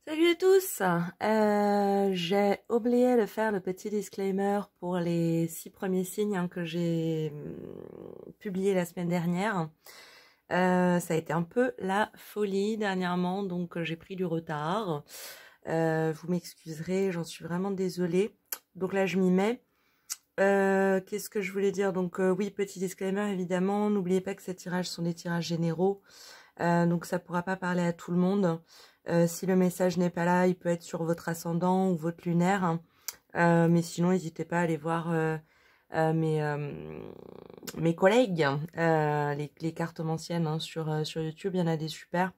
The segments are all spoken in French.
Salut à tous! J'ai oublié de faire le petit disclaimer pour les 6 premiers signes que j'ai publiés la semaine dernière. Ça a été un peu la folie dernièrement, donc j'ai pris du retard. Vous m'excuserez, j'en suis vraiment désolée. Donc là, je m'y mets. Qu'est-ce que je voulais dire? Donc oui, petit disclaimer évidemment, n'oubliez pas que ces tirages sont des tirages généraux. Donc ça pourra pas parler à tout le monde. Si le message n'est pas là, il peut être sur votre ascendant ou votre lunaire. Mais sinon, n'hésitez pas à aller voir mes collègues, les cartomanciennes sur YouTube, il y en a des super.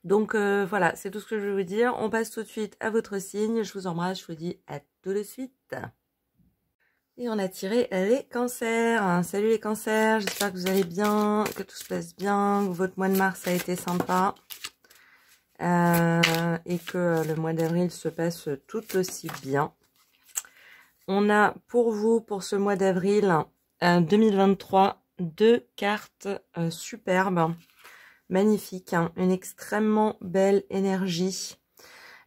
Donc voilà, c'est tout ce que je veux vous dire. On passe tout de suite à votre signe. Je vous embrasse, je vous dis à tout de suite. Et on a tiré les cancers. Salut les cancers, j'espère que vous allez bien, que tout se passe bien, que votre mois de mars a été sympa. Et que le mois d'avril se passe tout aussi bien. On a pour vous, pour ce mois d'avril 2023, 2 cartes superbes, magnifiques, une extrêmement belle énergie.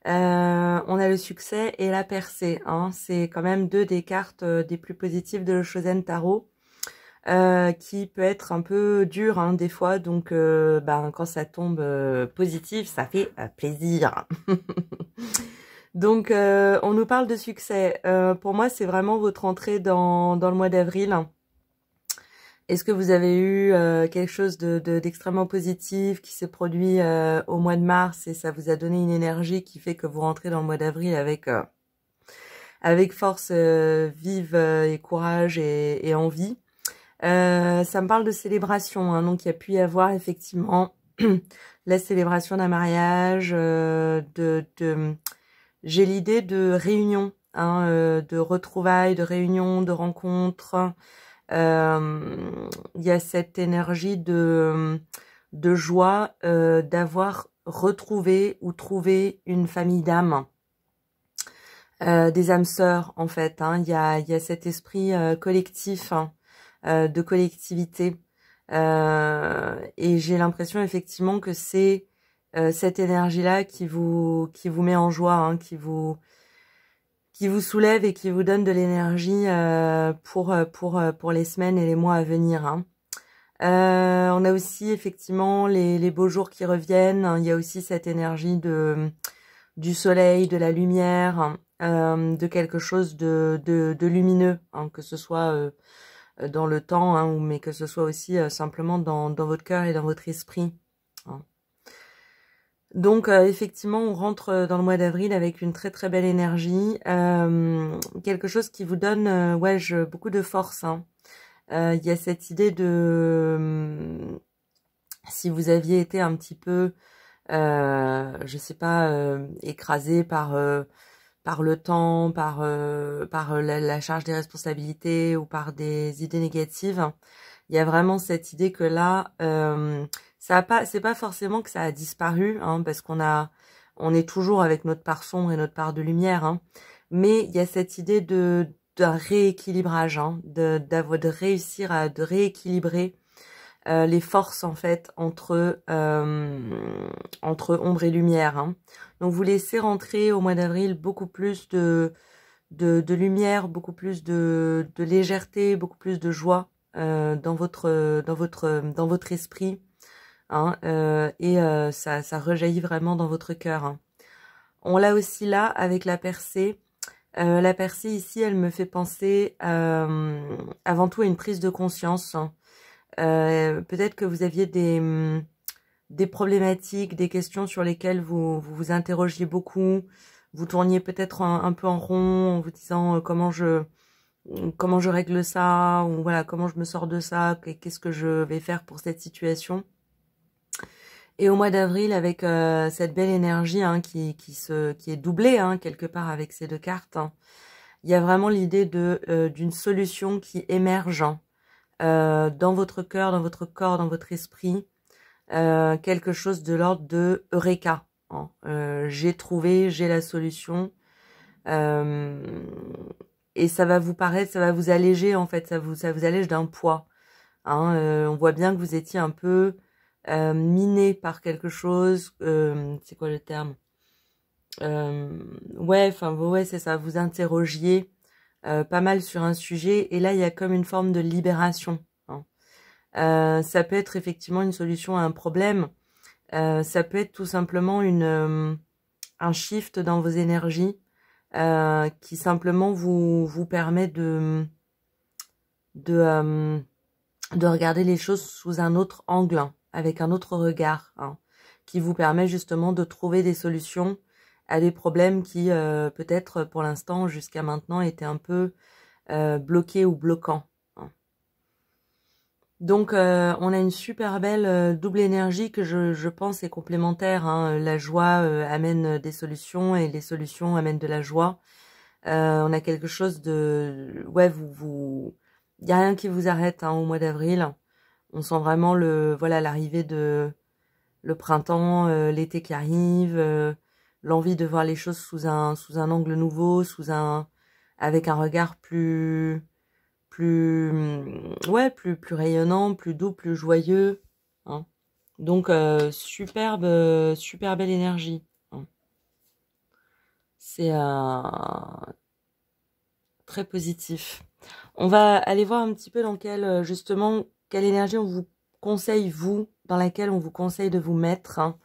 On a le succès et la percée. C'est quand même 2 des cartes des plus positives de l'Oshozen Tarot. Qui peut être un peu dur des fois, donc quand ça tombe positif, ça fait plaisir. Donc on nous parle de succès. Pour moi, c'est vraiment votre entrée dans le mois d'avril. Est-ce que vous avez eu quelque chose d'extrêmement positif qui s'est produit au mois de mars et ça vous a donné une énergie qui fait que vous rentrez dans le mois d'avril avec force vive et courage et envie. Ça me parle de célébration, donc il y a pu y avoir effectivement la célébration d'un mariage, j'ai l'idée de réunion, de retrouvailles, de réunions, de rencontres. Il y a cette énergie de joie d'avoir retrouvé ou trouvé une famille d'âmes. Des âmes sœurs en fait, il y a cet esprit collectif, de collectivité, et j'ai l'impression effectivement que c'est cette énergie-là qui vous met en joie, qui vous soulève et qui vous donne de l'énergie pour les semaines et les mois à venir. On a aussi effectivement les beaux jours qui reviennent. Il y a aussi cette énergie du soleil, de la lumière, de quelque chose de lumineux, que ce soit dans le temps, mais que ce soit aussi simplement dans votre cœur et dans votre esprit. Donc effectivement, on rentre dans le mois d'avril avec une très très belle énergie, quelque chose qui vous donne beaucoup de force. Il y a cette idée de si vous aviez été un petit peu, je sais pas, écrasé par le temps, par la charge des responsabilités ou par des idées négatives. Il y a vraiment cette idée que là, c'est pas forcément que ça a disparu, parce on est toujours avec notre part sombre et notre part de lumière, mais il y a cette idée d'un rééquilibrage, de réussir à rééquilibrer les forces en fait entre ombre et lumière. Donc vous laissez rentrer au mois d'avril beaucoup plus de lumière, beaucoup plus de légèreté, beaucoup plus de joie dans votre esprit, et ça rejaillit vraiment dans votre cœur. On l'a aussi là avec la percée. La percée ici, elle me fait penser avant tout à une prise de conscience. Peut-être que vous aviez des problématiques, des questions sur lesquelles vous interrogiez beaucoup. Vous tourniez peut-être un peu en rond en vous disant comment je règle ça, ou voilà, comment je me sors de ça, qu'est-ce que je vais faire pour cette situation. Et au mois d'avril, avec cette belle énergie qui est doublée quelque part avec ces 2 cartes, il y a vraiment l'idée d'une solution qui émerge dans votre cœur, dans votre corps, dans votre esprit, quelque chose de l'ordre de Eureka. J'ai trouvé, j'ai la solution, et ça va vous paraître, ça va vous alléger en fait, ça vous allège d'un poids. On voit bien que vous étiez un peu miné par quelque chose. C'est quoi le terme? ouais, enfin, ouais, c'est ça, vous interrogiez pas mal sur un sujet, et là, il y a comme une forme de libération, hein. Ça peut être effectivement une solution à un problème, ça peut être tout simplement un shift dans vos énergies, qui simplement vous permet de, euh, de regarder les choses sous un autre angle, hein, avec un autre regard, hein, qui vous permet justement de trouver des solutions à des problèmes qui peut-être pour l'instant jusqu'à maintenant étaient un peu bloqués ou bloquants, hein. Donc on a une super belle double énergie que je pense est complémentaire, hein. La joie amène des solutions et les solutions amènent de la joie. On a quelque chose de... Ouais, il y a rien qui vous arrête, hein, au mois d'avril. On sent vraiment voilà, l'arrivée de le printemps, l'été qui arrive, l'envie de voir les choses sous un angle nouveau, avec un regard ouais, plus rayonnant, plus doux, plus joyeux, hein. Donc, super belle énergie, hein. C'est très positif. On va aller voir un petit peu dans justement, quelle énergie on vous conseille, vous, dans laquelle on vous conseille de vous mettre, hein,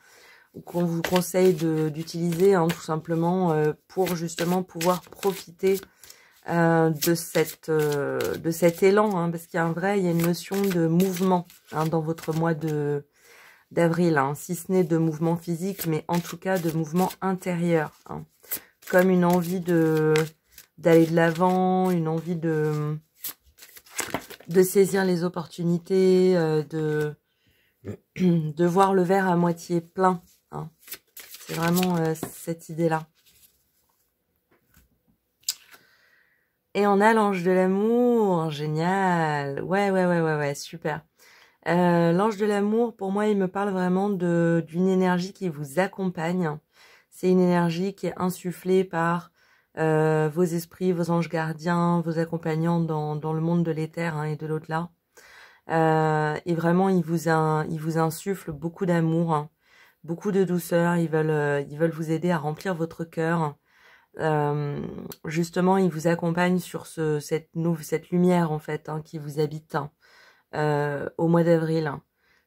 ou qu'on vous conseille d'utiliser, hein, tout simplement, pour justement pouvoir profiter de cet élan, hein, parce qu'il y a il y a une notion de mouvement, hein, dans votre mois d'avril, hein, si ce n'est de mouvement physique, mais en tout cas de mouvement intérieur, hein, comme une envie d'aller de l'avant, une envie de saisir les opportunités, de voir le verre à moitié plein, hein. C'est vraiment cette idée-là. Et on a l'ange de l'amour, génial. Ouais, super. L'ange de l'amour, pour moi, il me parle vraiment d'une énergie qui vous accompagne. C'est une énergie qui est insufflée par vos esprits, vos anges gardiens, vos accompagnants dans le monde de l'éther, hein, et de l'au-delà. Et vraiment, il vous insuffle beaucoup d'amour, hein, beaucoup de douceur. Ils veulent vous aider à remplir votre cœur. Justement, il vous accompagne sur cette lumière, en fait, hein, qui vous habite, hein, au mois d'avril.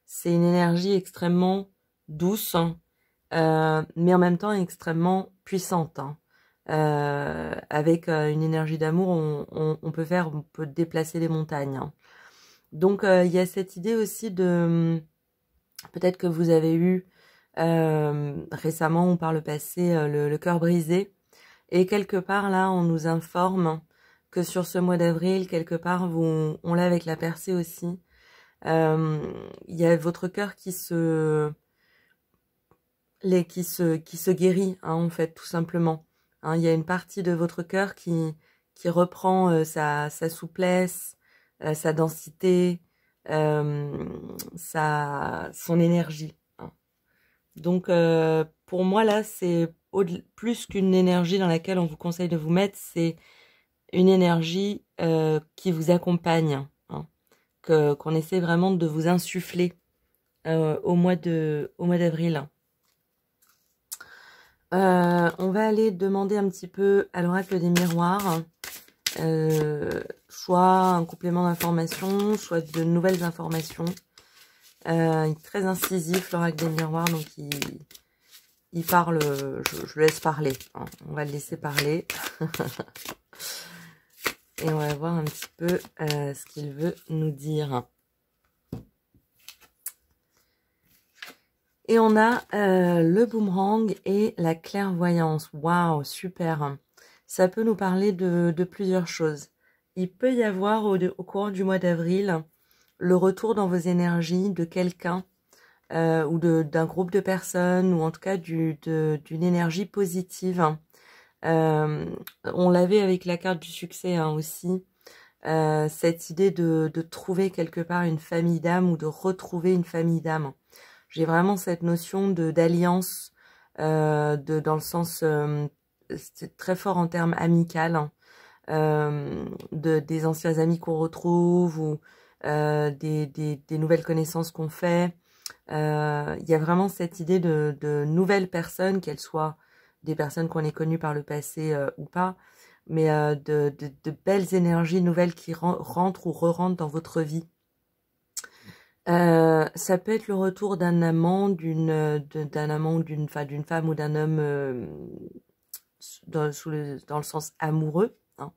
C'est une énergie extrêmement douce, hein, mais en même temps extrêmement puissante, hein. Avec une énergie d'amour, on peut déplacer les montagnes, hein. Donc il y a cette idée aussi peut-être que vous avez eu récemment ou par le passé le cœur brisé, et quelque part là on nous informe que sur ce mois d'avril, quelque part on l'a avec la percée aussi, il y a votre cœur qui se guérit, hein, en fait, tout simplement, hein. Il y a une partie de votre cœur qui reprend sa souplesse, sa densité, son énergie, hein. Donc, pour moi, là, c'est plus qu'une énergie dans laquelle on vous conseille de vous mettre, c'est une énergie qui vous accompagne, hein, qu'on essaie vraiment de vous insuffler au mois d'avril. On va aller demander un petit peu à l'oracle des miroirs, soit un complément d'information, soit de nouvelles informations. Il est très incisif, l'oracle des miroirs, donc il parle, je le laisse parler, hein. On va le laisser parler. Et on va voir un petit peu ce qu'il veut nous dire. Et on a le boomerang et la clairvoyance. Waouh, super. Ça peut nous parler de plusieurs choses. Il peut y avoir au courant du mois d'avril le retour dans vos énergies de quelqu'un ou d'un groupe de personnes, ou en tout cas d'une énergie positive. On l'avait avec la carte du succès, hein, aussi. Cette idée de trouver quelque part une famille d'âme, ou de retrouver une famille d'âme. J'ai vraiment cette notion d'alliance, dans le sens, c'est très fort en termes amical, hein, des anciens amis qu'on retrouve, ou des nouvelles connaissances qu'on fait. Il y a vraiment cette idée de nouvelles personnes, qu'elles soient des personnes qu'on ait connues par le passé ou pas, mais de belles énergies nouvelles qui rentrent ou re-rentrent dans votre vie. Ça peut être le retour d'un amant, d'une femme ou d'un homme dans le sens amoureux, hein.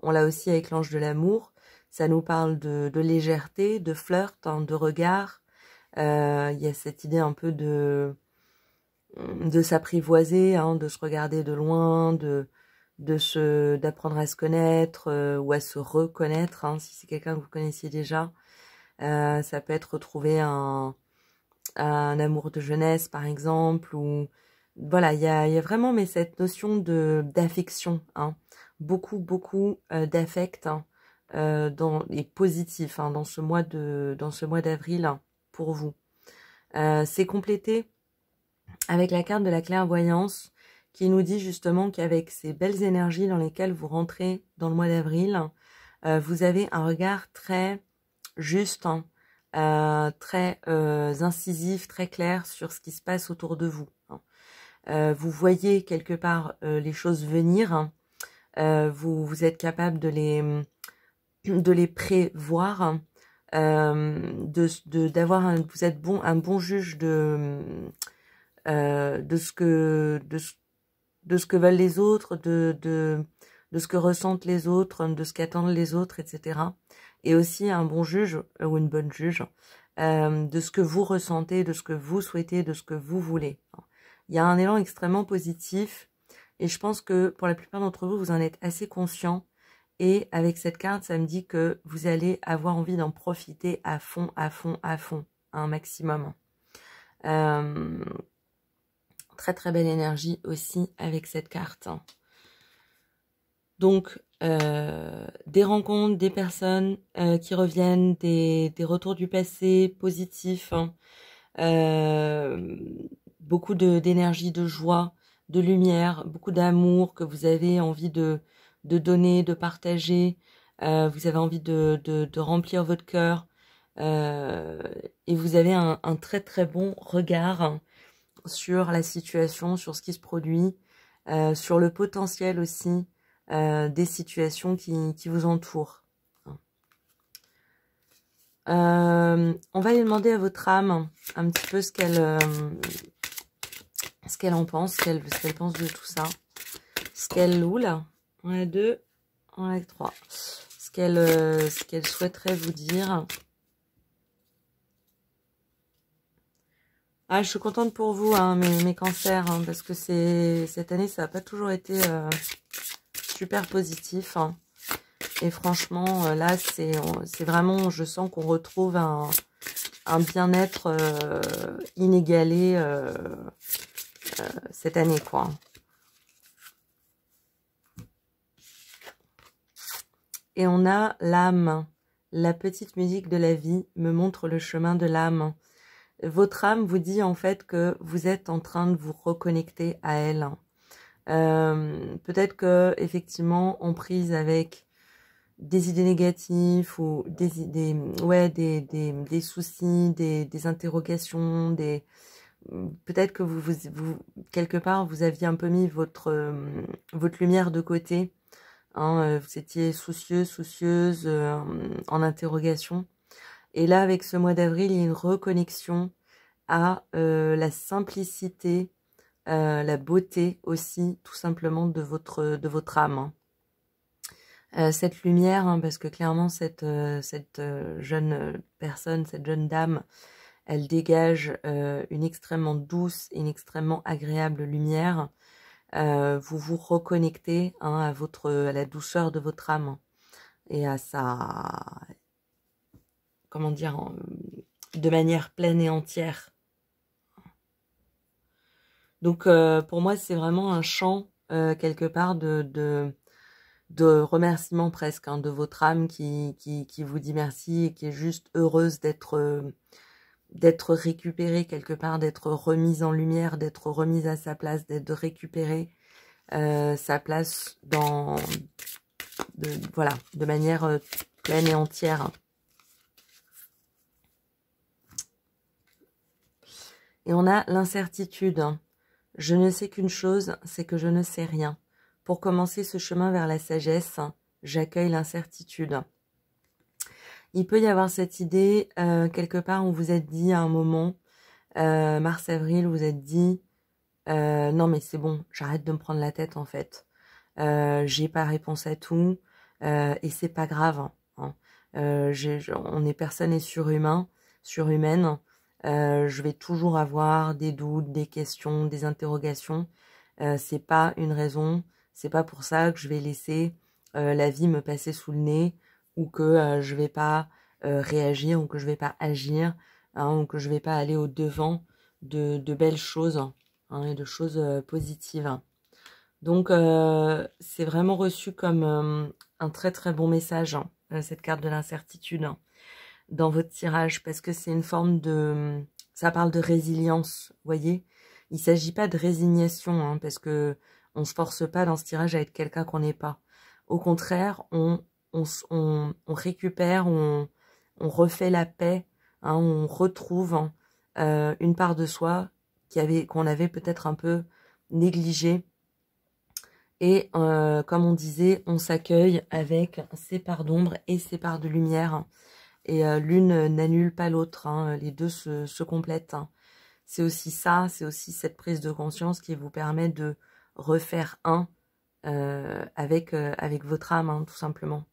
On l'a aussi avec l'ange de l'amour. Ça nous parle de légèreté, de flirt, hein, de regard. Il y a cette idée un peu de s'apprivoiser, hein, de se regarder de loin, d'apprendre à se connaître ou à se reconnaître, hein, si c'est quelqu'un que vous connaissiez déjà. Ça peut être retrouver un amour de jeunesse, par exemple, ou voilà, il y a vraiment cette notion d'affection, hein, beaucoup d'affect, hein, et positif, hein, dans ce mois d'avril, hein, pour vous. C'est complété avec la carte de la clairvoyance qui nous dit justement qu'avec ces belles énergies dans lesquelles vous rentrez dans le mois d'avril, vous avez un regard très juste, hein, très incisif, très clair sur ce qui se passe autour de vous, hein. Vous voyez quelque part les choses venir, hein. Vous êtes capable de les prévoir, hein. Vous êtes un bon juge de ce que veulent les autres, de ce que ressentent les autres, de ce qu'attendent les autres, etc. Et aussi un bon juge ou une bonne juge de ce que vous ressentez, de ce que vous souhaitez, de ce que vous voulez. Il y a un élan extrêmement positif et je pense que pour la plupart d'entre vous, vous en êtes assez conscients. Et avec cette carte, ça me dit que vous allez avoir envie d'en profiter à fond, un maximum. Très très belle énergie aussi avec cette carte. Donc, des rencontres, des personnes qui reviennent, des retours du passé positifs, hein. Beaucoup d'énergie, de joie, de lumière, beaucoup d'amour que vous avez envie de donner, de partager. Vous avez envie de remplir votre cœur. Et vous avez un très très bon regard, hein, sur la situation, sur ce qui se produit, sur le potentiel aussi des situations qui vous entourent. On va aller demander à votre âme un petit peu ce qu'elle en pense, ce qu'elle pense de tout ça. Ce qu'elle là. On a 2, on a 3. Ce qu'elle souhaiterait vous dire. Ah, je suis contente pour vous, hein, mes cancers, hein, parce que cette année, ça n'a pas toujours été super positif, hein. Et franchement, là, c'est vraiment, je sens qu'on retrouve un bien-être inégalé cette année, quoi. Et on a l'âme. La petite musique de la vie me montre le chemin de l'âme. Votre âme vous dit en fait que vous êtes en train de vous reconnecter à elle. Peut-être que effectivement, en prise avec des idées négatives ou des soucis, des interrogations, peut-être que vous quelque part vous aviez un peu mis votre lumière de côté, hein, vous étiez soucieuse, en interrogation. Et là, avec ce mois d'avril, il y a une reconnexion à la simplicité, la beauté aussi, tout simplement, de votre âme, hein. Cette lumière, hein, parce que clairement, cette jeune personne, cette jeune dame, elle dégage une extrêmement douce et une extrêmement agréable lumière. Vous vous reconnectez, hein, à la douceur de votre âme et à comment dire, de manière pleine et entière. Donc pour moi, c'est vraiment un chant quelque part de remerciement presque, hein, de votre âme qui vous dit merci et qui est juste heureuse d'être récupérée quelque part, d'être remise en lumière, d'être remise à sa place, de récupérer sa place de manière pleine et entière. Et on a l'incertitude. Je ne sais qu'une chose, c'est que je ne sais rien. Pour commencer ce chemin vers la sagesse, j'accueille l'incertitude. Il peut y avoir cette idée, quelque part, où vous êtes dit à un moment, mars-avril, vous êtes dit, non mais c'est bon, j'arrête de me prendre la tête en fait. J'ai pas réponse à tout, et c'est pas grave. Hein. On est personne et surhumaine. Je vais toujours avoir des doutes, des questions, des interrogations. C'est pas une raison, c'est pas pour ça que je vais laisser la vie me passer sous le nez, ou que je vais pas réagir, ou que je vais pas agir, hein, ou que je vais pas aller au devant de belles choses, hein, et de choses positives. Donc c'est vraiment reçu comme un très très bon message, hein, cette carte de l'incertitude, hein, dans votre tirage, parce que c'est une forme de... Ça parle de résilience, vous voyez. Il ne s'agit pas de résignation, hein, parce que on se force pas dans ce tirage à être quelqu'un qu'on n'est pas. Au contraire, on récupère, on refait la paix, hein, on retrouve, hein, une part de soi qu'on avait peut-être un peu négligée. Et comme on disait, on s'accueille avec ses parts d'ombre et ses parts de lumière. Et l'une n'annule pas l'autre, hein, les deux se complètent. Hein. C'est aussi ça, c'est aussi cette prise de conscience qui vous permet de refaire un avec votre âme, hein, tout simplement.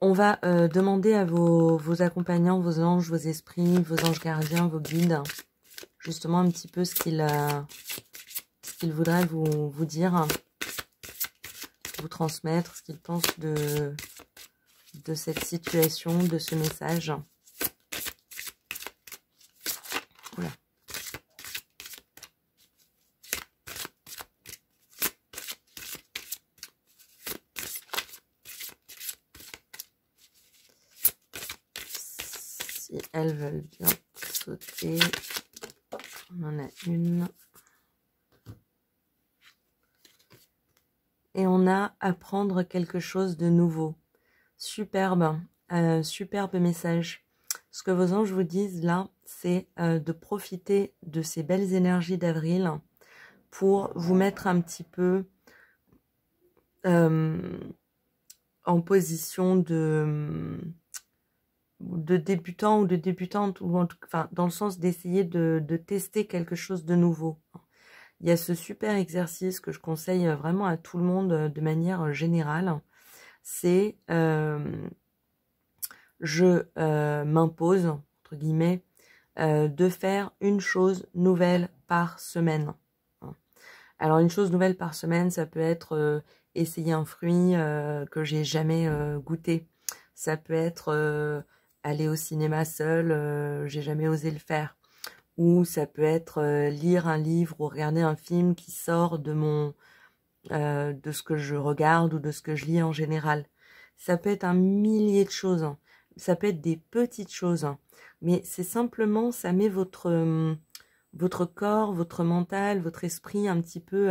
On va demander à vos accompagnants, vos anges, vos esprits, vos anges gardiens, vos guides, justement un petit peu ce qu'ils voudraient vous dire, vous transmettre, ce qu'ils pensent de cette situation, de ce message. Voilà. Si elles veulent bien sauter, on en a une. Et on a apprendre quelque chose de nouveau. Superbe, superbe message. Ce que vos anges vous disent là, c'est de profiter de ces belles énergies d'avril pour vous mettre un petit peu en position de débutant ou de débutante, ou en tout, enfin, dans le sens d'essayer de tester quelque chose de nouveau. Il y a ce super exercice que je conseille vraiment à tout le monde de manière générale. C'est je m'impose, entre guillemets, de faire une chose nouvelle par semaine. Alors une chose nouvelle par semaine, ça peut être essayer un fruit que j'ai jamais goûté. Ça peut être aller au cinéma seul, j'ai jamais osé le faire. Ou ça peut être lire un livre ou regarder un film qui sort de de ce que je regarde ou de ce que je lis en général. Ça peut être un millier de choses, hein. Ça peut être des petites choses, hein. Mais c'est simplement, ça met votre corps, votre mental, votre esprit un petit peu,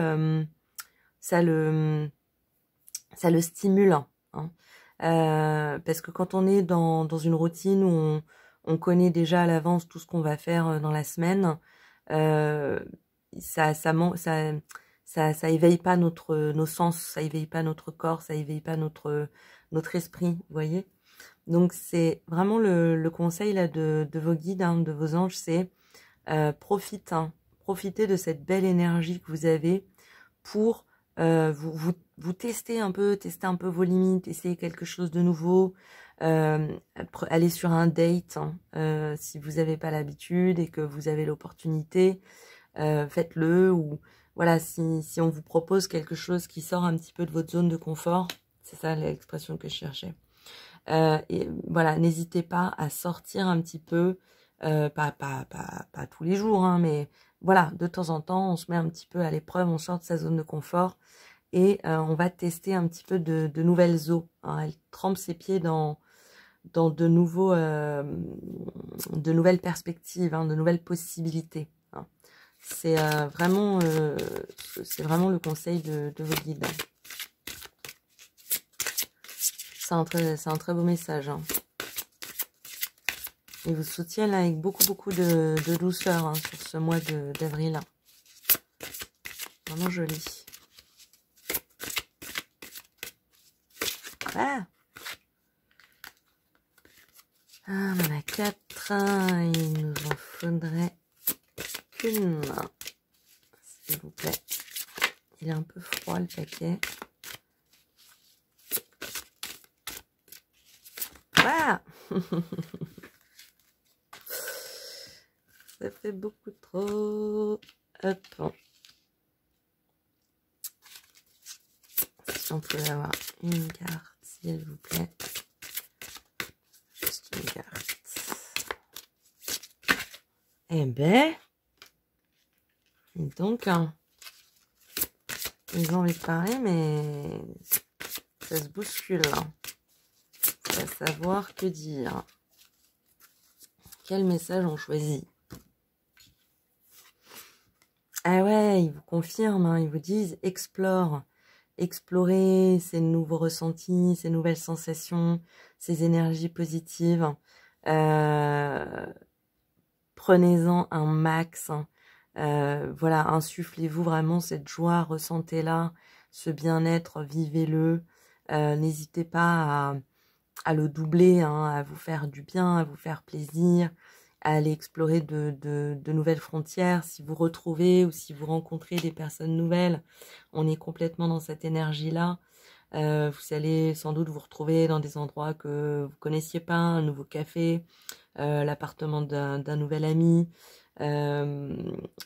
ça le stimule, hein. Parce que quand on est dans une routine où on connaît déjà à l'avance tout ce qu'on va faire dans la semaine, ça éveille pas nos sens, ça éveille pas notre corps, ça éveille pas notre esprit, vous voyez. Donc c'est vraiment le conseil là de vos guides, hein, de vos anges, c'est profitez de cette belle énergie que vous avez pour vous tester un peu vos limites, essayer quelque chose de nouveau, aller sur un date, hein, si vous n'avez pas l'habitude et que vous avez l'opportunité, faites-le. Ou voilà, si on vous propose quelque chose qui sort un petit peu de votre zone de confort, c'est ça l'expression que je cherchais. Et voilà, n'hésitez pas à sortir un petit peu, pas tous les jours, hein, mais voilà, de temps en temps, on se met un petit peu à l'épreuve, on sort de sa zone de confort et on va tester un petit peu de nouvelles eaux, hein. Elle trempe ses pieds dans de nouvelles perspectives, hein, de nouvelles possibilités, hein. C'est vraiment le conseil de vos guides. C'est un très beau message, hein. Ils vous soutiennent avec beaucoup de douceur hein, sur ce mois d'avril. Vraiment joli. Ah, on en a 4. Il nous en faudrait qu'une. S'il vous plaît. Il est un peu froid le paquet. Ah ça fait beaucoup trop. Hop. Si on peut avoir une carte, s'il vous plaît. Juste une carte. Eh ben. Donc, hein, ils ont envie de parler, mais ça se bouscule. Hein. Faut pas savoir que dire. Quel message on choisit? Ah ouais, ils vous confirment, hein, ils vous disent explore. Explorer ces nouveaux ressentis, ces nouvelles sensations, ces énergies positives. Prenez-en un max. Voilà, insufflez-vous vraiment cette joie, ressentez-la, ce bien-être, vivez-le. N'hésitez pas à le doubler, hein, à vous faire du bien, à vous faire plaisir, à aller explorer de nouvelles frontières. Si vous retrouvez ou si vous rencontrez des personnes nouvelles, on est complètement dans cette énergie-là. Vous allez sans doute vous retrouver dans des endroits que vous connaissiez pas, un nouveau café, l'appartement d'un nouvel ami.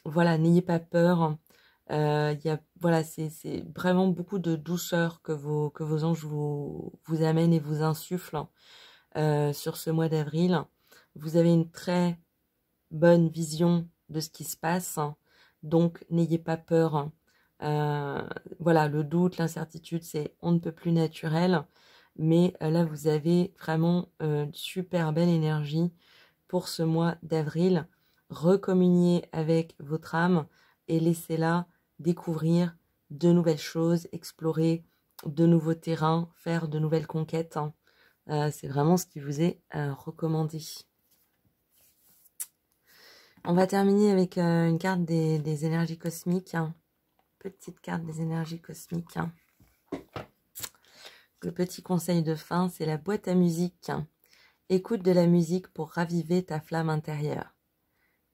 Voilà, n'ayez pas peur. Voilà, c'est vraiment beaucoup de douceur que vos anges vous amènent et vous insufflent sur ce mois d'avril. Vous avez une très bonne vision de ce qui se passe, donc n'ayez pas peur. Voilà, le doute, l'incertitude, c'est on ne peut plus naturel, mais là vous avez vraiment une super belle énergie pour ce mois d'avril. Recommuniez avec votre âme et laissez-la découvrir de nouvelles choses, explorer de nouveaux terrains, faire de nouvelles conquêtes. C'est vraiment ce qui vous est recommandé. On va terminer avec une carte des énergies cosmiques. Petite carte des énergies cosmiques. Le petit conseil de fin, c'est la boîte à musique. Écoute de la musique pour raviver ta flamme intérieure.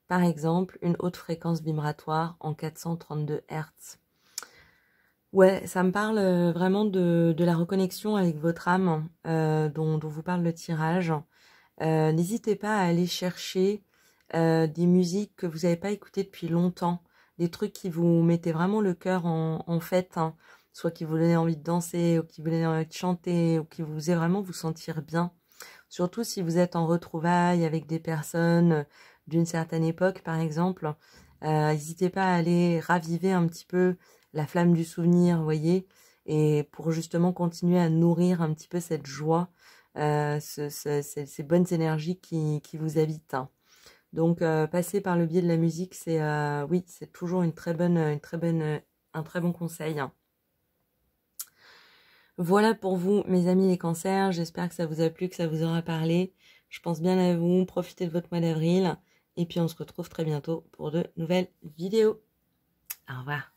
Par exemple, une haute fréquence vibratoire en 432 Hz. Ouais, ça me parle vraiment de la reconnexion avec votre âme dont vous parle le tirage. N'hésitez pas à aller chercher des musiques que vous n'avez pas écoutées depuis longtemps, des trucs qui vous mettaient vraiment le cœur en fête, hein, soit qui vous donnaient envie de danser, ou qui vous donnaient envie de chanter, ou qui vous faisaient vraiment vous sentir bien. Surtout si vous êtes en retrouvailles avec des personnes d'une certaine époque, par exemple, n'hésitez pas à aller raviver un petit peu la flamme du souvenir, vous voyez, et pour justement continuer à nourrir un petit peu cette joie, ces bonnes énergies qui vous habitent. Hein. Donc, passer par le biais de la musique, c'est oui, c'est toujours un très bon conseil. Hein. Voilà pour vous, mes amis les cancers. J'espère que ça vous a plu, que ça vous aura parlé. Je pense bien à vous. Profitez de votre mois d'avril. Et puis, on se retrouve très bientôt pour de nouvelles vidéos. Au revoir.